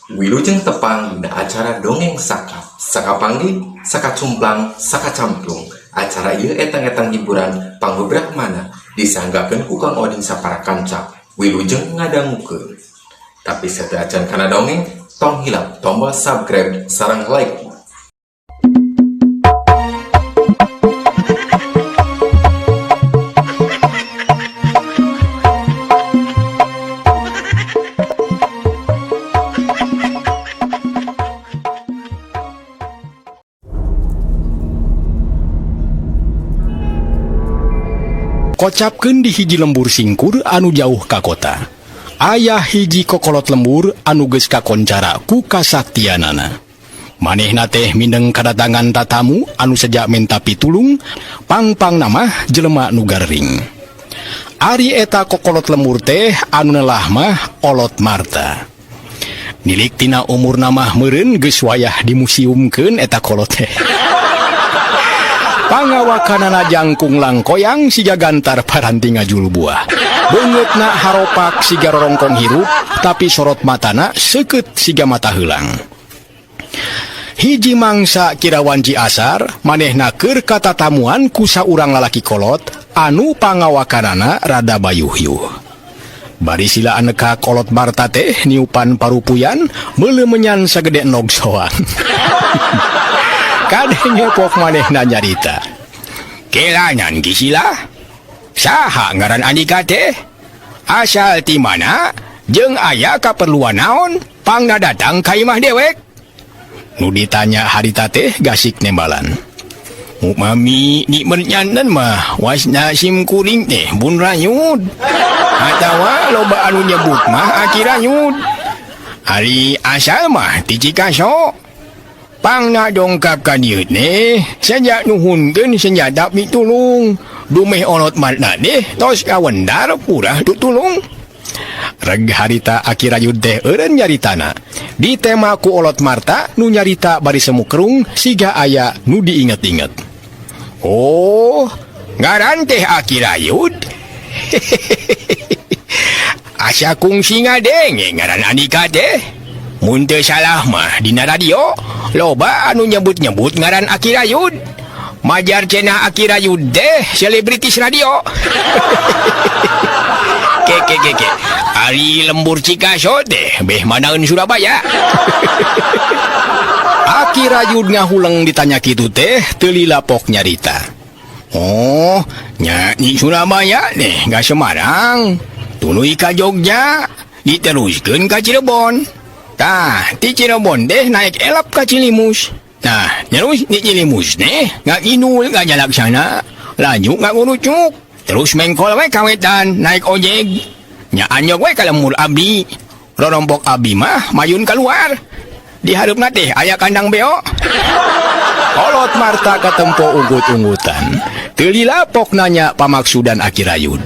Wilujeng tepang dina acara dongeng saka panggih, saka cumplang, saka camplung. Acara ieu etang-etang hiburan pangbebrah mana disanggakeun ku Kang Oding sapara kanca. Wilujeng ngadangukeun. Tapi sateuacan kana dongeng, tong hilap tombol subscribe sareng like. Kocapkeun di hiji lembur singkur anu jauh ka kota. Aya hiji kokolot lembur anu geus kakoncara ku kasaktianana. Manehna teh mindeng kadatangan tatamu anu sejak minta pitulung, pang-pang nama jelema nu garring. Ari eta kokolot lembur teh anu nelah mah Olot Marta. Nilik tina umur nama meureun geus wayah dimuseumkeun eta kolot teh. Pangawakanana jangkung langkoyang siga gantar paranti ngajul buah. Beungeutna haropak siga rorongkong hirup, tapi sorot matana seukeut siga mata heulang. Hiji mangsa kirawanci asar, manehna keur katatamuan ku saurang lalaki kolot, anu pangawakanana rada bayuh-yuh. Bari silaan ka Olot Marta teh niupan parupuyan, meuleuh menyan sagede nog soang. Kadenge pok manehna nyarita. Kelangan gisila? Saha ngaran andika teh? Asal ti mana? Jeung aya kaperluan naon? Pangna datang ka imah dewek? Nu ditanya harita teh gasik nembalan. Mami di mernyanan mah wasna sim kuring teh bun rayud. Atawa loba anu nyebut mah aki rayud. Ari asal mah ti Cikaso. Pangna dongkap ka dieu ne, saja nuhunkeun senjata pitulung. Dumeh Olot Marta deh, tos kawendar purah tutulung. Reg harita aki rayud teh eureun nyaritana. Di tema ku Olot Marta nu nyarita bari semu kerung siga aya nu diinget-inget. Oh, ngaran teh aki rayud. Asa kungsi ngadenge ngaran andika teh. Mun teu salah mah dina radio loba anu nyebut-nyebut ngaran Aki Rayud. Majar cenah Aki Rayud deh selebritis radio. Ke. Ari lembur Cikaso deh beh manaeun Surabaya. Aki Rayud ngahuleng ditanya kitu teh teu lilapok nyarita. Oh, nya di Surabaya deh ga Semarang. Tuluy ka Jogja, diteruskeun ka Cirebon. Tah, di Cirebon deh naik elap ke Cilimus. Nah, terus di Cilimus deh nggak inul nggak jalaksana, laju nggak ngurucuk. Terus mengkol we kawetan naik ojek. Nya anyog we ka lembur abdi. Rorompok abdi mah mayun keluar. Di hareupna teh aya kandang beo. Olot Marta katempo unggut-unggutan. Teu lilapok nanya pamaksudan Aki Rayud.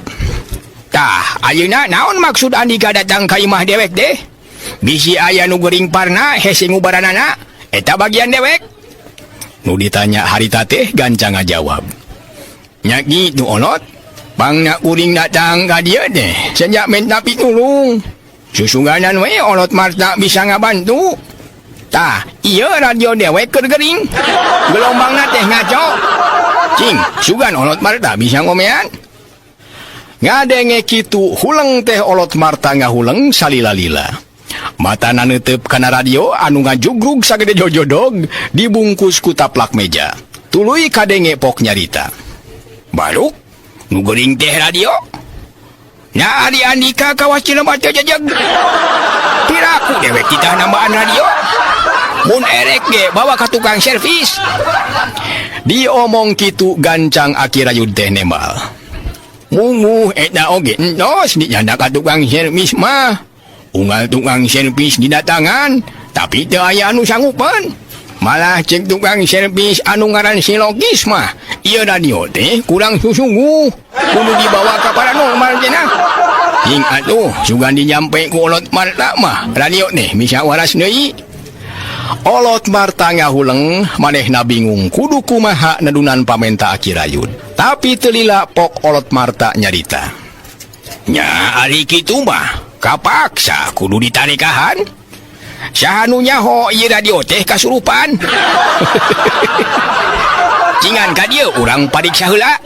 Tah, ayeuna naon maksud andika datang ka imah dewek deh? Bisi aya nu geuring parna hese ngubaranana eta bagian dewek. Nu ditanya harita teh gancang ngajawab. Nya kitu Olot, pangna kuring datang ka dieu teh senja minta pitulung. Susunganan we Olot Marta bisa ngabantu. Tah, ieu radio dewek keur geuring. Gelombangna teh ngaco. Cing, sugan Olot Marta bisa ngomean. Ngadenge kitu huleng teh Olot Marta ngahuleng salila-lila. Matana neuteup kana radio anu ngajugrug sagede jojodog dibungkus ku taplak meja. Tuluy kadenge pok nyarita. Baluk, nu geuring teh radio? Nya Ari Andika kawas Cileunca jajeg. Piraku dewek kita nambaan radio? Mun erek ge bawa ka tukang servis. Diomong kitu gancang Aki Rayud teh nembal. Munguh eta oge entos dinyanda ka tukang servis mah. Unggal tukang servis didatangan, tapi teu aya anu sanggupan. Malah cek tukang servis anu ngaran si Logis mah, ieu radio teh kurang susungguh. Kudu dibawa ka paranormal cenah. Hing atuh sugan dinyampe ku Olot Marta mah, radio teh bisa waras deui. Olot Marta ngahuleng, manehna bingung kudu kumaha nedunan pamenta Aki Rayud. Tapi teu lilapok Olot Marta nyarita. Nya ari kitu mah kapaksa kudu ditarikahan. Sahanunya ho ieu radio teh kasurupan. Cingan ka dieu urang pariksa heula.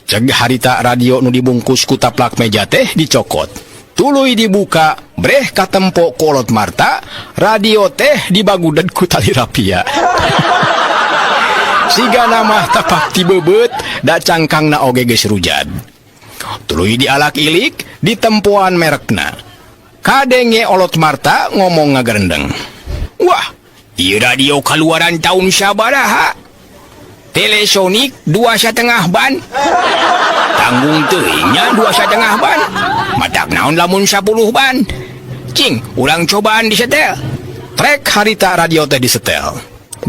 Ceg harita radio nu dibungkus ku taplak meja teh dicokot. Tuluy dibuka, breh katempo kolot Marta, radio teh dibaguded ku tali rapia. Siga nama tapak ti bebeut, da cangkangna oge geus rujad. Tuluy dialak ilik, ditempuan merekna. Kadenge olot Marta ngomong ngagerendeng. Wah, ieu radio kaluaran tahun sabaraha? Telesonic 2,5 ban. Tanggung teuingnya 2,5 ban. Matak naon lamun 10 ban. Cing, urang cobaan disetel. Trek harita radio teh disetel.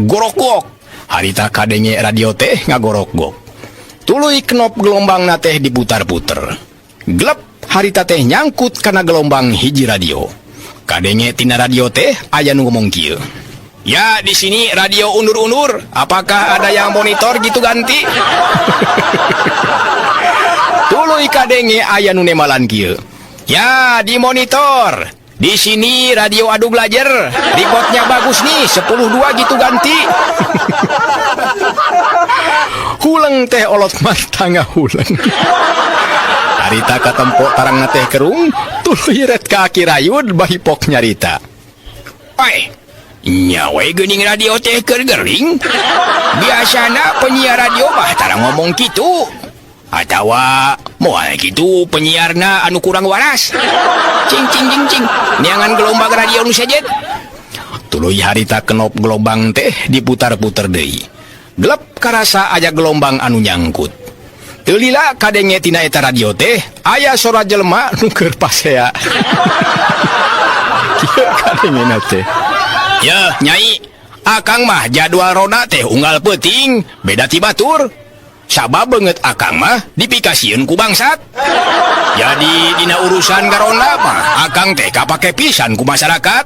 Gorok-gok. Harita kadenge radio teh ngagorok-gok. Tuluy knop gelombang na teh diputar-puter. Glep harita teh nyangkut kana gelombang hiji radio. Kadenge tina radio teh aya nu ngomong kieu. Ya, di sini radio undur-undur. Apakah ada yang monitor gitu ganti? Tuluy kadenge aya nu nemalan kieu. Ya, di monitor. Di sini radio adu belajar. Remote-nya bagus nih, 10-2 gitu ganti. Huleng teh olot Marta ngahuleng. Harita katempo tarangna teh kerung, tuluy ret kaki rayud bahipok nyarita. Oi, nyawe geuning radio teh keur gering. Biasana penyiar radio mah tara ngomong kitu. Atawa moal kitu penyiarna anu kurang waras. Cing cing cing cing. Niangan gelombang radio nu sejet. Tuluy harita kenop gelombang teh diputar-puter deui. Gelap karasa aya gelombang anu nyangkut. Teu lila kadenge tina eta radio teh aya sora jelema nu keur pasea. Kieu kadengena teh. Ya, Nyai, akang mah jadwal roda teh unggal peuting, beda ti batur. Sabab beungeut akang mah dipikasieun ku bangsat. Jadi dina urusan garonda mah akang teh kapake pisan ku masyarakat.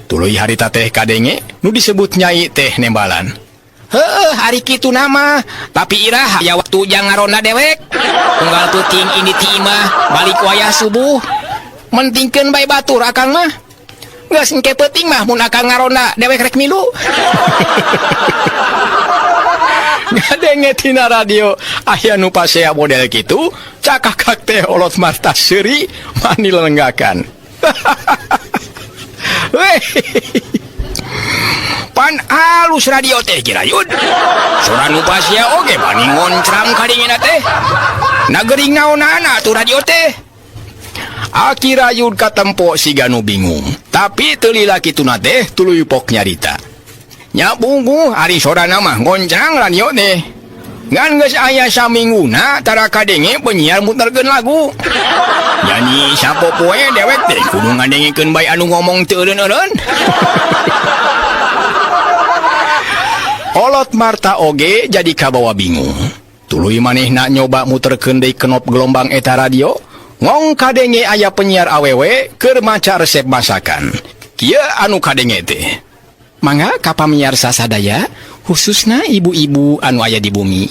Tuluy harita teh kadenge nu disebut Nyai teh nembalan. Heuh, hari kitu nama, tapi iraha ya waktu jang ngaronda dewek. Unggal peuting ini ti imah balik wayah subuh. Mentingkeun bae batur akang mah. Geus engke peuting mah mun akang ngaronda dewek rek milu. Ngadenge tina radio aya nu pasea model kitu, cakakak teh olot Marta seuri mani lenggakan. Weh. Pan alus radio teh kirayud. Sora nu pasea oge bani ngoncram kadengena teh. Nagering naonana tu radio teh. Akirayud katempo siga nu bingung. Tapi teu lila kituna teh tuluy pok nyarita. Nya bunggu ari sorana mah ngoncang radio teh. Ngan geus aya samingguna tara kadenge penyiar muterkeun lagu. Yani sapopoe dewek teh kudu ngadengikeun bae anu ngomong teu eureun-eureun. Olot Marta oge jadi kabawa bingung. Tuluy manehna nyoba muterkeun deui kenop gelombang eta radio. Ngong kadenge aya penyiar awewe keur maca resep masakan. Kieu anu kadenge teh. Mangga ka pamiarsa sadaya, khususna ibu-ibu anu aya di bumi.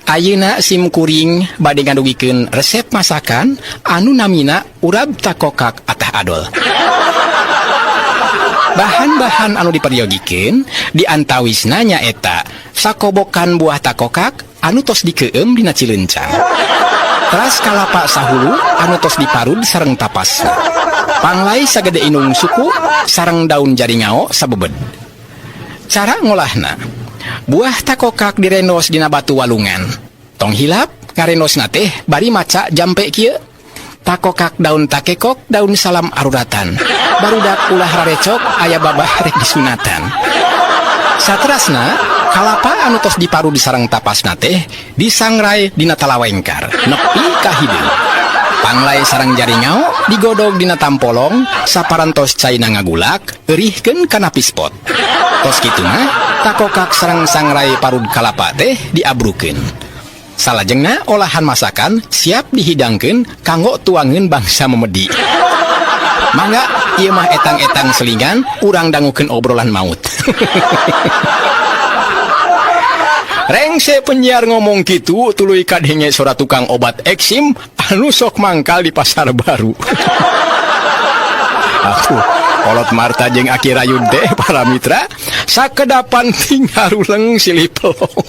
Ayeuna sim kuring bade ngadugikeun resep masakan anu namina urab takokak atah adol. Bahan-bahan anu diperyogikan diantawisna nyaeta sakobokan buah takokak anu tos dikeueum dina cilencang, teras kalapa sahulu anu tos diparud sareng tapasna, panglai sagede inung suku sareng daun jaringao sabebed. Cara ngolahna, buah takokak direnos dina batu walungan. Tong hilap ngarenosna teh bari maca jampe kieu. Takokak daun takekok daun salam aruratan. Barudak ulah rarecok aya babah rek disunatan. Saterasna kalapa anu tos diparu di sareng tapasna teh disangrai dina talawengkar nepi ka hideung. Panglai sareng jaringau digodog dina tampolong saparantos caina ngagulak eurihkeun kana pispot. Tos kitu mah takokak sareng sangrai parud kalapa teh diabrukeun. Salajengna olahan masakan siap dihidangkeun kanggo tuangeun bangsa memedi. Mangga ieu mah etang-etang selingan urang dangukeun obrolan maut. Rengse penyiar ngomong kitu tuluy kadenge sora tukang obat eksim anu sok mangkal di pasar baru. Aku Olot Marta jeung Aki Rayun teh para mitra sakedapan tinggal uleng silih pelong.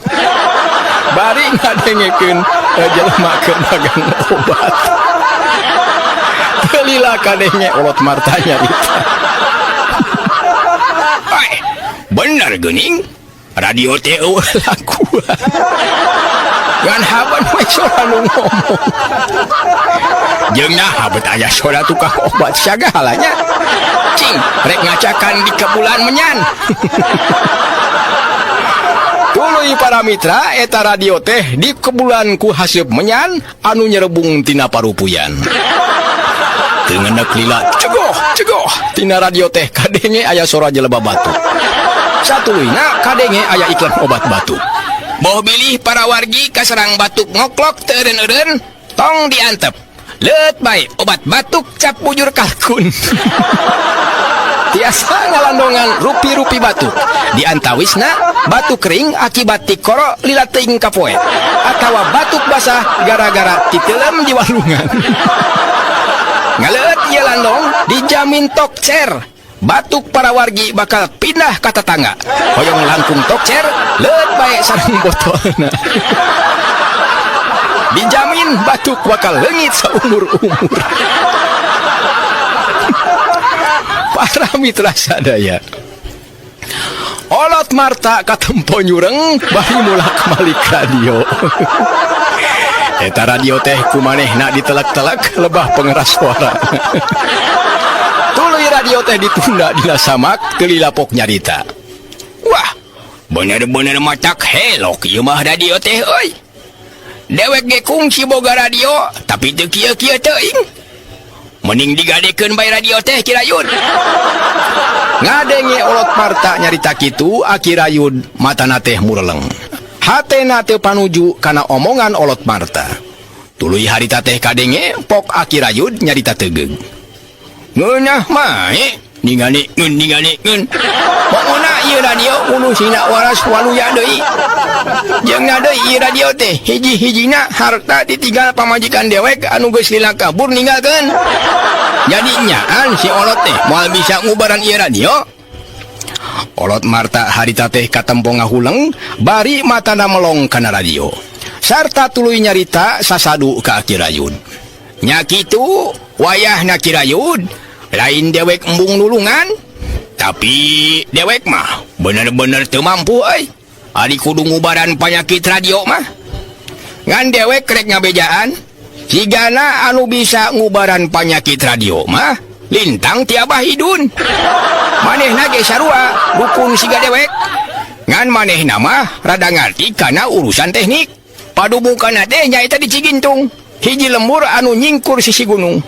Bari ngadengekeun jelema keur dagang obat. Lila kadenge Olot Marta nyarita. Bener geuning, radio teh eueuh laku. Ngan haban we sora nu ngomong. Jeung nah habet aya sora tukang obat sagalanya. Cing, rek ngacakan di kebulan menyan. Tuluy para mitra eta radio teh di kebulan ku haseup menyan anu nyerebung tina parupuyan. Teu ngeundeuk lila cegoh tina radio teh kadenge aya sora jeleba batuk. Satuluyna kadenge aya iklan obat batuk. Boh bilih para wargi kaserang batuk ngoklok teu eureun-eureun tong diantep. Leut bae obat batuk cap bujur kalkun. Tiasa ngalandongan rupi-rupi batuk. Diantawisna batuk kering akibat tikoro lila teuing kapoe atawa batuk basah gara-gara titeulem di walungan. Ngaleut ieu landong dijamin tokcer. Batuk para wargi bakal pindah ka tetangga. Hoyong langkung tokcer, leut bae sareng botolna. Dijamin batuk bakal leungit saumur-umur. Para mitra sadaya. Olot Marta katempo nyureng bari mulak malik radio. Eta radio teh kumanehna ditelek-telek lebah pengeras suara. Tuluy radio teh ditunda dina samak teu lilapok nyarita. Wah, bener-bener macak helok ieu mah radio teh euy. Dewek ge kungsi boga radio, tapi teu kieu-kieu teuing. Mending digadekeun bae radio teh Ki Rayun. Ngadenge Olot Marta nyarita kitu, Aki Rayun matana teh mureleng. Hatena teu panuju kana omongan Olot Marta. Tuluy harita teh kadenge pok Aki Rayun nyarita tegeug. Ngeunah mae ningalikeun. Pokona ieu radio ulusina waras waluya deui. Jeung deui ieu radio teh hiji-hijina harta ditinggal pamajikan dewek anu geus lila kabur ninggalkeun. Jadi nyaan si Olot teh moal bisa ngubaran ieu radio. Olot Marta harita teh katempo ngahuleng bari matana melong kana radio. Sarta tuluy nyarita sasadu ka Aki Rayun. Nya kitu wayahna Ki Rayun lain dewek embung nulungan, tapi dewek mah bener-bener teu mampu euy. Ari kudu ngubaran panyakit radio mah. Ngan dewek rek ngabejaan, sigana anu bisa ngubaran panyakit radio mah Lintang ti Abah Idun. Manehna ge sarua rukun siga dewek. Ngan manehna mah rada ngarti kana urusan teknik. Padumukanna teh nyaeta di Cigintung, hiji lembur anu nyingkur sisi gunung.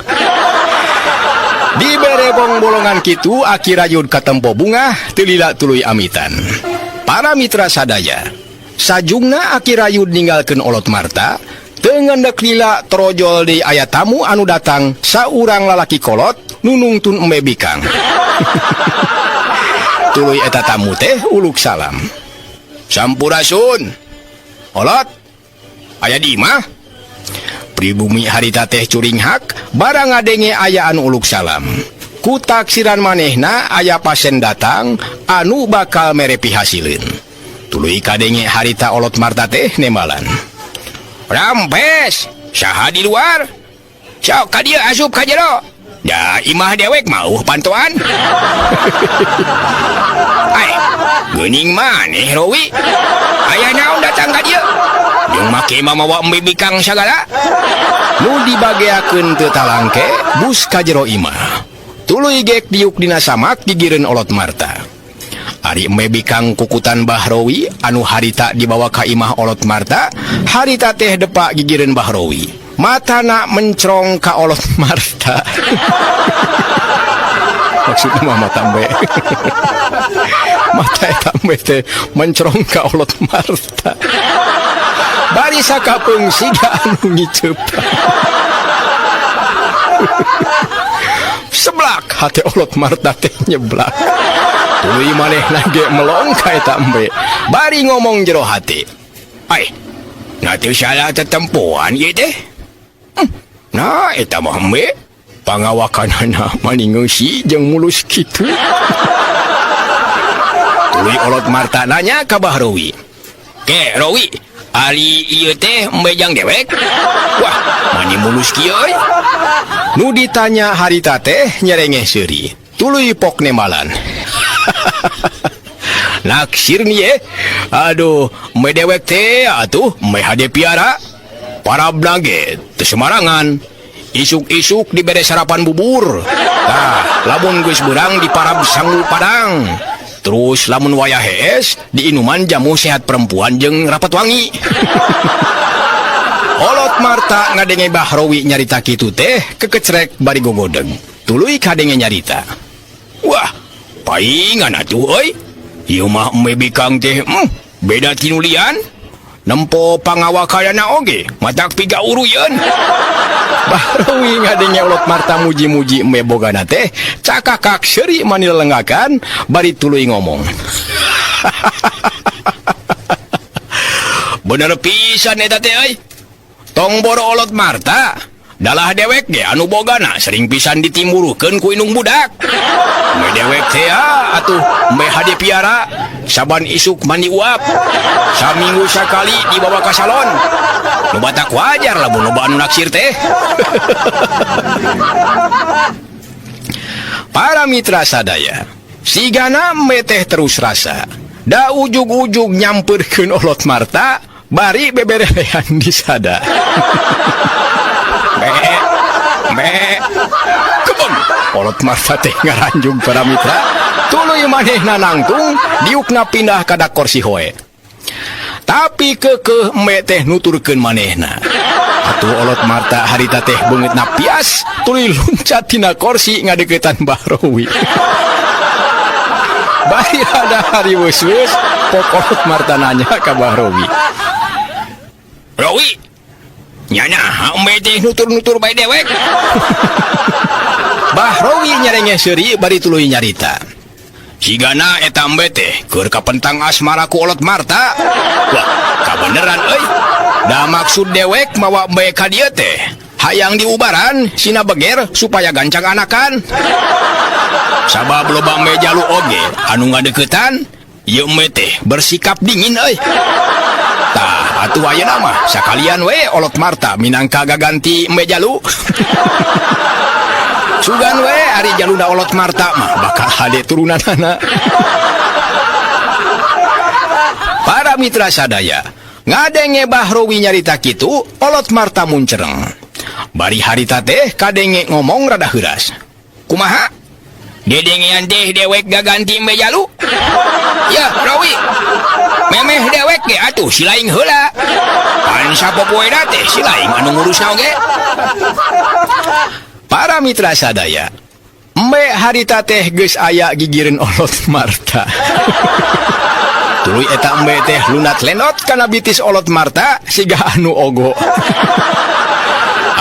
Di berebong bolongan kitu Aki Rayun katempo bunga teu lila tuluy amitan. Para mitra sadaya, sajungna Aki Rayun ninggalkeun Olot Marta teu ngendek lila trojol di aya tamu anu datang saurang lalaki kolot nu nungtun embe bikang. Tuluy eta tamu teh uluk salam. Sampurasun. Olot, aya di mah? Pribumi harita teh curing hak barang ngadenge aya anu uluk salam. Ku taksiran manehna aya pasien datang anu bakal merepi hasileun. Tuluy kadenge harita Olot Marta teh nembalan. Rampes, saha di luar? Sok ka dieu asup ka jero. Da imah dewek mau pantoan. Ai, geuning maneh Rowi. Aya naon datang ka dieu? Jeung make mamawa embe bikang sagala. Nu dibageakeun teu talangke bus ka jero imah. Tuluy gek diuk dina samak digireun Olot Marta. Ari embe bikang kukutan Bahrowi anu harita dibawa ka imah Olot Marta, harita teh depa gigireun Bahrowi. Matana mencrong ka Olot Marta. Maksudna mah mata embe. Mata eta embe teh mencrong ka Olot Marta. Bari sakapeung siga anu ngiceup. Seblak hati Olot Marta teh nyeblak. Tuluy manehna ge melong ka eta embe. Bari ngomong jero hati. Ai, na teu salah tetempoan ieu teh. Nah, eta mah embe. pangawakanana maningeusi jeung mulus kitu. Tuluy olot Marta nanya ka Bah Rowi. Ke Rowi, ari ieu teh embejang dewek? Wah, mani mulus kieu euy. Nu ditanya harita teh nyerengeh seuri. Tuluy pok nemalan. Naksir nih ye. Aduh, me dewek teh atuh me hade piara. Para blage teu semarangan. Isuk-isuk dibere sarapan bubur. Tah, lamun geus beurang di parab sangu padang. Terus lamun wayah hees di inuman jamu sehat perempuan jeung rapat wangi. Olot Marta ngadenge Bah Rowi nyarita kitu teh kekecrek bari gogodeg. Tuluy kadenge nyarita. Wah, paingan atuh euy. Ieu mah eme bikang teh beda tinulian. Nempo pangawakanana oge matak piga uruyeun. Bah Rowi ngadenge olot Marta muji-muji eme bogana teh cakakak seuri manilenggakan bari tuluy ngomong. Bener pisan eta teh euy. Tong boro olot Marta. Dalah dewek ge anu bogana sering pisan ditimburukeun ku indung budak. Me dewek teh atuh me hade piara saban isuk mandi uap. Saminggu sakali dibawa ka salon. Nu batak wajar lamun loba anu naksir teh. Para mitra sadaya, sigana me teh terus rasa. Da ujug-ujug nyampeurkeun olot Marta bari beberelehan di sada. Kebon olot Marta teh ngaranjung para mitra. Tuluy manehna nangtung diukna pindah ka dakor si hoe. Tapi kekeh me teh nuturkeun manehna. Atuh olot Marta harita teh beungeutna pias tuluy luncat tina kursi ngadeuketan Bah Rowi. Bari ada hari weus-weus pok olot Marta nanya ka Bah Rowi. Rowi, nyana eme teh nutur-nutur bae dewek. Bah Rowi nyarengeh seuri bari tuluy nyarita. Sigana eta embe teh keur kapentang asmara ku olot Marta. Wah, kabeneran euy. Da maksud dewek mawa embe ka dieu teh hayang diubaran sina beger supaya gancang anakan. Sabab loba embe jalu oge anu ngadeuketan, ieu embe teh bersikap dingin euy. Tah, atuh ayeuna mah sakalian we olot Marta minangka gaganti embe jalu. Sugan we ari jaluna olot Marta mah bakal hade turunanana. Para mitra sadaya, ngadenge Bah Rowi nyarita kitu, olot Marta muncereng. Bari harita teh kadenge ngomong rada heuras. Kumaha? Dedengean teh dewek gaganti embe jalu? Ya, Rowi. Memeh dewek ge atuh silaing heula. Pan sapopoena teh silaing anu ngurusna oge. Para mitra sadaya, embe harita teh geus aya gigireun olot Marta. Tuluy eta embe teh lunat lenot kana bitis olot Marta siga anu ogo.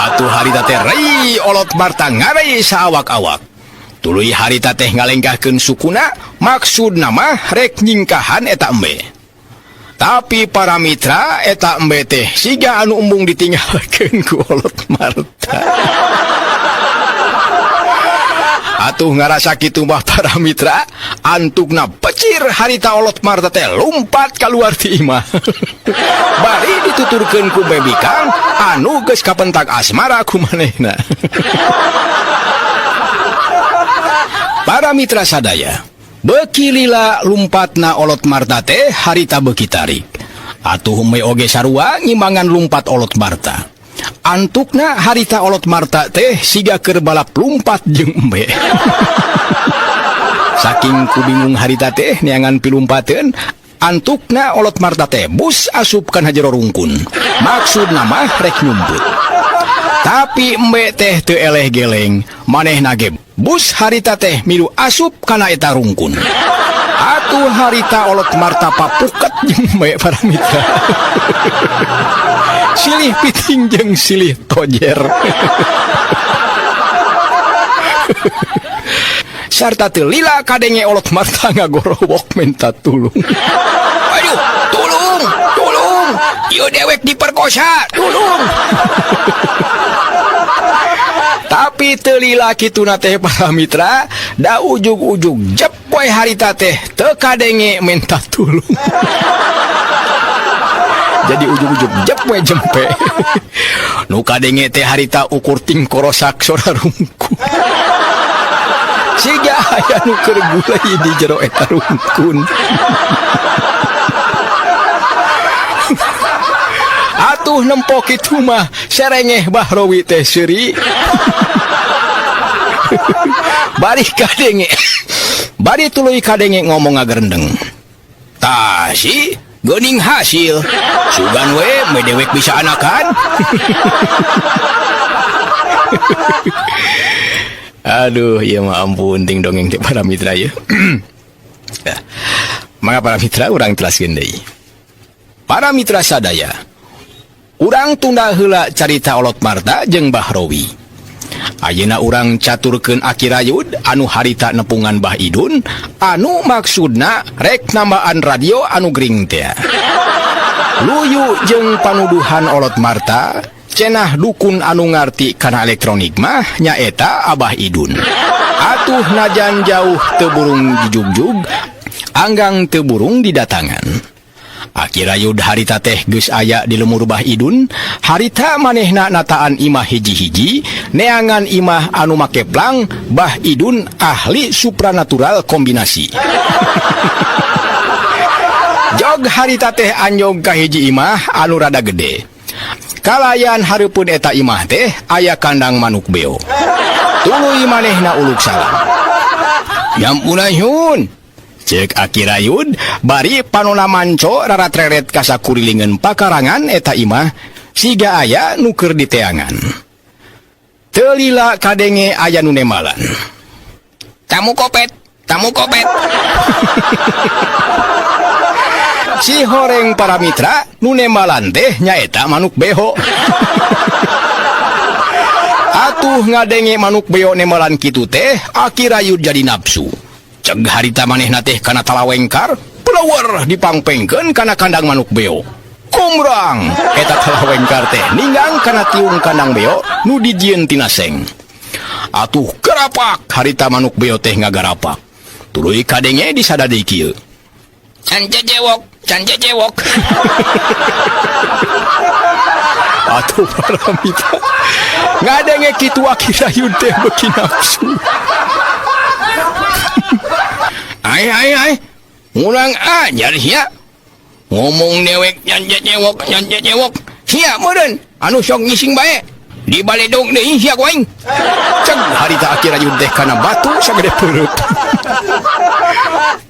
Atuh harita teh rei olot Marta ngarei saawak-awak. Tuluy harita teh ngalengkahkeun sukuna, maksudna mah rek nyingkahan eta embe. Tapi para mitra eta embe teh siga anu embung ditinggalkeun ku olot Marta. Atuh ngarasa kitu mah para mitra, antukna pecir harita olot Marta teh lumpat kaluar ti imah. Bari dituturkeun ku bebikang anu geus kapentang asmara ku manehna. Para mitra sadaya, beuki lila lumpatna olot Marta teh harita beuki tarik. Atuh me oge sarua ngimbangan lumpat olot Marta. Antukna harita olot Marta teh siga keur balap lumpat jeung embe. Saking kubingung harita teh neangan pilumpateun, antukna olot Marta teh bus asup kana jero rungkun. Maksudna mah rek nyumput. Tapi embe teh teu eleh geleng, manehna ge bus harita teh milu asup kana eta rungkun. Atuh harita olot Marta papuket jeung embe para mitra. Silih piting jeung silih tojer. Sarta teu lila kadenge olot Marta ngagorowok minta tulung. Aduh, tulung, tulung. Ieu dewek diperkosa, tulung. Tapi Tapi telila kituna teh para mitra, da ujug-ujug jep we harita teh teu kadenge minta tulung. Jadi ujug-ujug jep we jempe. Nu kadenge teh harita ukur tingkorosak sora rungkun. Siga aya nu keur gulai di jero eta rungkun. Atuh nempok itu mah serengeh Bahrowi teh seuri. Bari kadenge. Bari tuluy kadenge ngomong ngagerendeng. Tah si geuning hasil. Sugan we medewek bisa anakan. Aduh, ya mah ampun ting dongeng teh para mitra ya. Maka para mitra urang telaskeun deui. Para mitra sadaya, urang tunda heula carita Olot Marta jeung Bahrowi. Ayeuna urang caturkeun Akirayud anu harita nepungan Bah Idun, anu maksudna rek nambaan radio anu gering teh. Luyu jeung panuduhan Olot Marta, cenah dukun anu ngarti kana elektronik mah nyaeta Abah Idun. Atuh najan jauh teu burung dijugjug, anggang teu burung didatangan. Akirayud harita teh geus aya di lemur Bah Idun, harita manehna nataan imah hiji-hiji, neangan imah anu make plang, Bah Idun ahli supranatural kombinasi. Jog harita teh anjog ka hiji imah anu rada gede. Kalayan hareupeun eta imah teh aya kandang manuk beo. Tuluy manehna uluk salam. Nyampunayun. Cek Akirayud, bari panona manco rarat-reret kasakurilingan pakarangan eta imah, siga aya nu keur diteangan. Teu lila kadenge aya nu nemalan. Tamu kopet, tamu kopet. Si horeng para mitra nu nemalan teh nyaeta manuk beho. Atuh ngadenge manuk beho nemalan kitu teh, Akirayud jadi nafsu. Ceg harita manehna teh kana talawengkar, pelawar dipangpengkeun kana kandang manuk beo. Kumrang eta talawengkar teh ninggang kana tiung kandang beo nu dijieun tina seng. Atuh garapak harita manuk beo teh ngagarapak. Tuluy kadenge disada deui kieu. Can jejewok, can jejewok. Atuh para mitra. Ngadenge kitu Akirayud teh beuki nafsu. Ai, urang ajar sia. Ngomong dewek nyanyewok. Sia meureun anu sok ngising bae. Di baledog deui sia kuaing. Ceg harita Akirayud teh kana batu sagede peureut.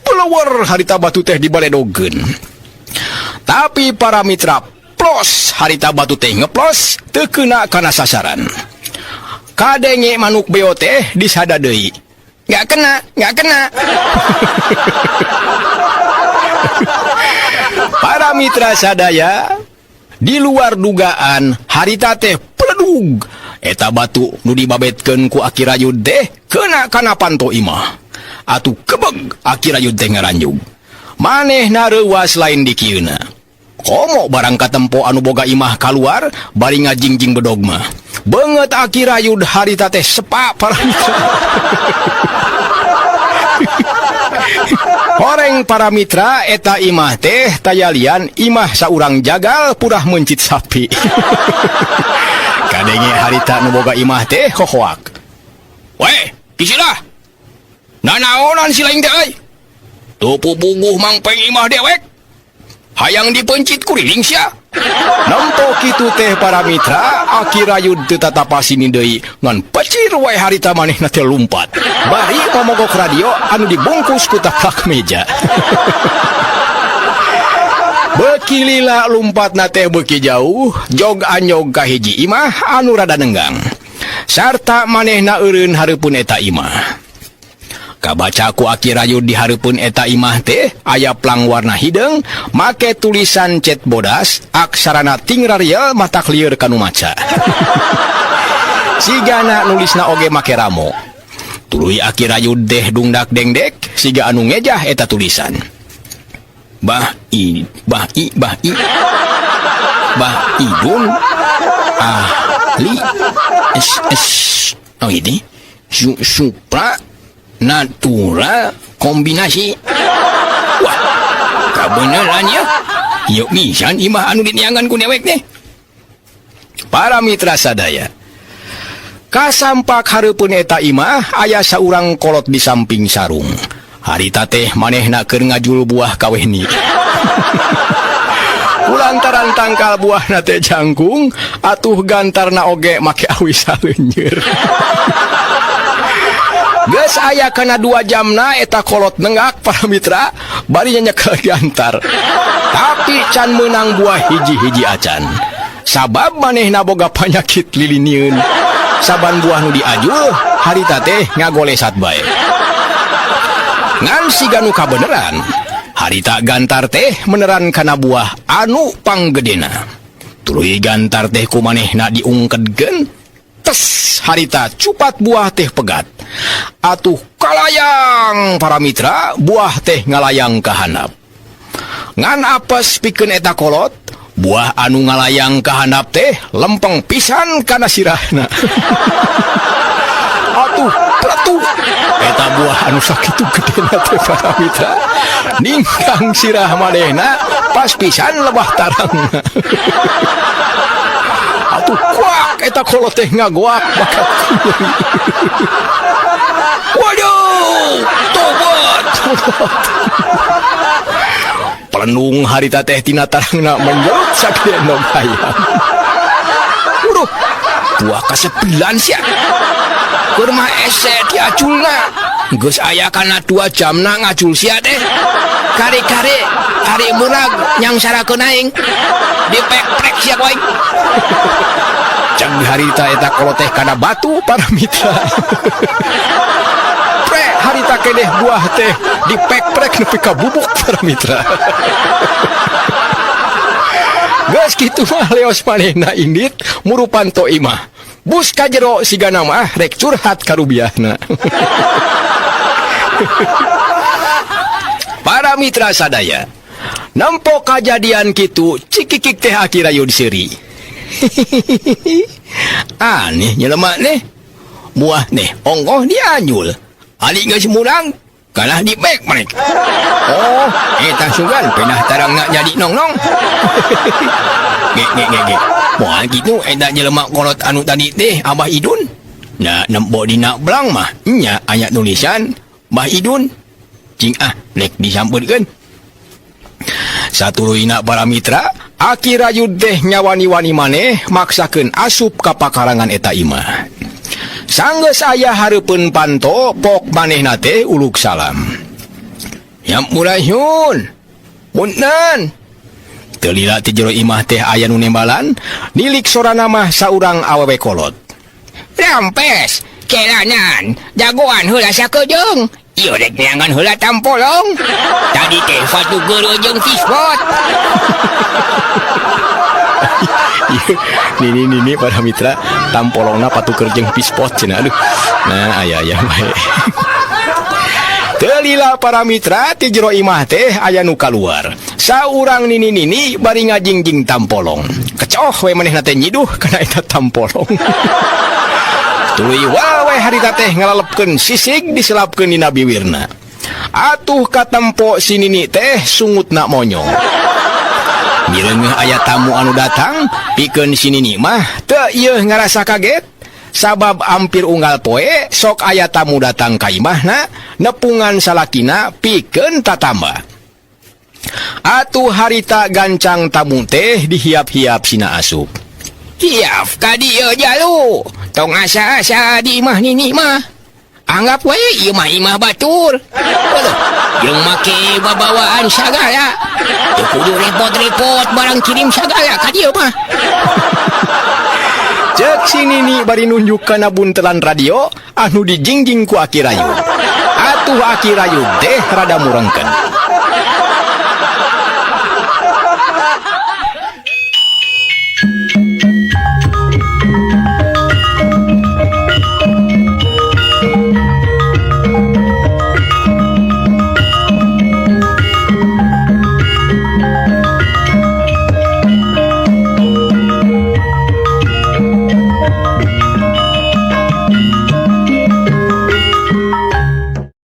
Pelawar harita batu teh dibaledogkeun. Tapi para mitra plos harita batu teh ngeplos teu keuna kana sasaran. Kadenge manuk beo teh disada deui. Nggak kena. Para mitra sadaya, di luar dugaan harita teh peledug. Eta batu nu dibabetkeun ku Akirayud teh kena kana panto imah. Atuh kebeg Akirayud teh ngaranjug. Manehna reuwas lain di kieuna. Komo barang katempo anu boga imah kaluar bari ngajingjing bedog mah. Beungeut Akirayud harita teh sepa para mitra. Horeng para mitra eta imah teh tayalian imah saurang jagal purah mencit sapi. Kadenge harita nu boga imah teh hohoak. Weh, kisilah. Nanaonan si lain teh euy. Tu pubuguh mangpeng imah dewek. Hayang dipencit kuriling sia. Nampo kitu teh para mitra, Akirayud teu tatapasini deui ngan pecir wae harita manehna teh lumpat. Bari ngomogok radio anu dibungkus ku taplak meja. Beuki lila lumpatna teh beuki jauh, jog anyog ka hiji imah anu rada nenggang. Sarta manehna eureun hareupeun eta imah. Kabaca ku Akirayud di hareupeun eta imah teh aya plang warna hideung make tulisan cet bodas aksarana tingrariel mata clear kanu maca. Sigana nulisna oge make ramo. Tuluy Akirayud teh dungdak dengdek siga anu ngejah eta tulisan. Bah Idun ahli Oh ini supra natural kombinasi. Wah, kebenaran ya. Yuk misan imah anu diniangan ku dewek teh. Para mitra sadaya, kasampak hareupeun eta imah aya saurang kolot di samping sarung. Harita teh manehna keur ngajul buah kaweni. Kulantaran tangkal buahna teh jangkung, atuh gantarna oge make awi saleunyeur. Geus aya kana 2 jamna eta kolot nenggak para mitra, bari nyekel gantar. Tapi can meunang buah hiji-hiji acan. Sabab manehna boga panyakit lilinieun. Saban buah nu diajul, harita teh ngagolesat bae. Ngan siga nu kabeneran, harita gantar teh meneran kana buah anu panggedena. Tuluy gantar teh ku manehna diungkedkeun, tes harita cupat buah teh pegat. Atuh kalayang para mitra, buah teh ngalayang ka handap. Ngan apes pikeun eta kolot, buah anu ngalayang ka handap teh lempeng pisan kana sirahna. Atuh platu, eta buah anu sakitu gedena teh para mitra, ningkang sirah manehna pas pisan lebah tarangna. Atuh kuak eta kolot teh ngagoak bakat kunyeri. Waduh, tobat. Pelenung harita teh tina tarangna menjerut sakdeno hayang. Uduh, buah kasepilan sia. Kurma ese diaculna. Geus aya kana 2 jamna ngacul sia teh. Kare-kare hari murag nyang sarakeun aing. Dipek-prek sia ku aing. Cang harita eta kolot teh kana batu para mitra. Harita keneh buah teh dipek-prek nepi ka bubuk para mitra. Geus kitu mah leos manehna indit murupanto imah. Bus ka jero sigana mah rek curhat ka rubiahna. Para mitra sadaya, nempo kajadian kitu cikikik teh akirayu diseri. Aneh nyelema nih. Buah nih onggoh dianyul. Ali geus murang kalah dipek mereka. Oh, eta sugan penah tarangna jadi nong-nong. Ge. Moal kitu eta jelema kolot anu tadi teh Abah Idun. Nah, nempo dina belang mah nya aya tulisan Mbah Idun. Cing lek disampeurkeun. Satuluyna para mitra, aki rayud teh nyawani-wani maneh maksakeun asup ka pakarangan eta imah. Sanggeus aya hareupeun panto pok manehna teh uluk salam. Yam murayun. Punten. Teu lila ti jero imah teh aya nu nembalan, nilik sorana mah saurang awewe kolot. Rampes, kelanan, jagoan heula sakejeung. Ieu rek neangan heula tampolong. Tadi teh fatugeur jeung fispot. Nini para mitra tampolongna patuker jeung pispot cenah. Aduh. Nah aya bae. Teu lila para mitra ti jero imah teh aya nu kaluar. Saurang nini bari ngajingjing tampolong. Kecoh we manehna teh nyiduh kana eta tampolong. Tuluy wae harita teh ngalalepkeun sisig diselapkeun dina biwirna. Atuh katempo si nini teh sungutna monyong. Mireungeuh aya tamu anu datang, pikeun si nini mah teu ieu ngarasa kaget. Sabab ampir unggal poe sok aya tamu datang ka imahna, nepungan salakina pikeun tatamba. Atuh harita gancang tamu teh dihiap-hiap sina asup. Hiap ka dieu jalu, tong asa-asa di imah nini mah. Anggap we ieu mah imah batur. Jeung make babawaan sagala. Teu kudu repot-repot barang kirim sagala ka dieu mah. Cek si nini bari nunjuk kana buntelan radio anu dijingjing ku Aki Rayu. Atuh Aki Rayu teh rada murengkeun.